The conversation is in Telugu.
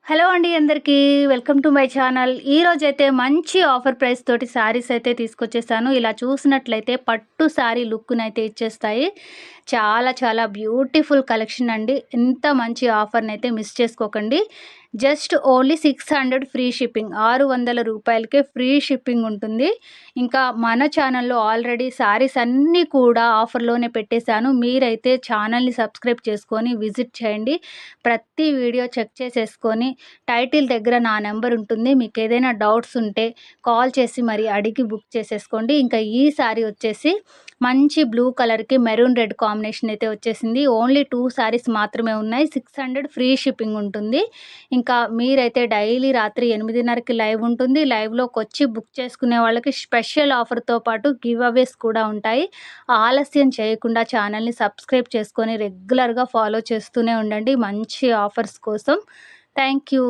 హలో అండి అందరికీ. Welcome to my channel. ఈరోజైతే మంచి ఆఫర్ ప్రైస్ తోటి శారీస్ అయితే తీసుకొచ్చేసాను. ఇలా చూసినట్లయితే పట్టు శారీ లుక్‌నైతే ఇచ్చేస్తాయి. చాలా చాలా బ్యూటిఫుల్ కలెక్షన్ అండి. ఇంత మంచి ఆఫర్‌నైతే మిస్ చేసుకోకండి. Just only 600 free shipping. రూ. 600కే ఫ్రీ షిప్పింగ్ ఉంటుంది. ఇంకా మన ఛానల్‌లో ఆల్రెడీ శారీస్ అన్నీ కూడా ఆఫర్‌లోనే పెట్టేశాను. మీరైతే ఛానల్‌ని సబ్స్క్రైబ్ చేసుకొని విజిట్ చేయండి. ప్రతి వీడియో చెక్ చేసేసుకొని టైటిల్ దగ్గర నా నెంబర్ ఉంటుంది. మీకేదైనా డౌట్స్ ఉంటే కాల్ చేసి మరి అడిగి బుక్ చేసేసుకోండి. ఇంకా ఈ శారీ వచ్చేసి మంచి బ్లూ కలర్‌కి మెరూన్ రెడ్ కాంబినేషన్ అయితే వచ్చేసింది. ఓన్లీ 2 శారీస్ మాత్రమే ఉన్నాయి. 600 ఫ్రీ షిప్పింగ్ ఉంటుంది. ఇంకా మీరైతే డైలీ రాత్రి 8:30కి లైవ్ ఉంటుంది. లైవ్‌లోకొచ్చి బుక్ చేసుకునే వాళ్ళకి స్పెషల్ ఆఫర్‌తో పాటు గివ్ అవేస్ కూడా ఉంటాయి. ఆలస్యం చేయకుండా ఛానల్‌ని సబ్స్క్రైబ్ చేసుకొని రెగ్యులర్‌గా ఫాలో చేస్తూనే ఉండండి మంచి ఆఫర్స్ కోసం. Thank you.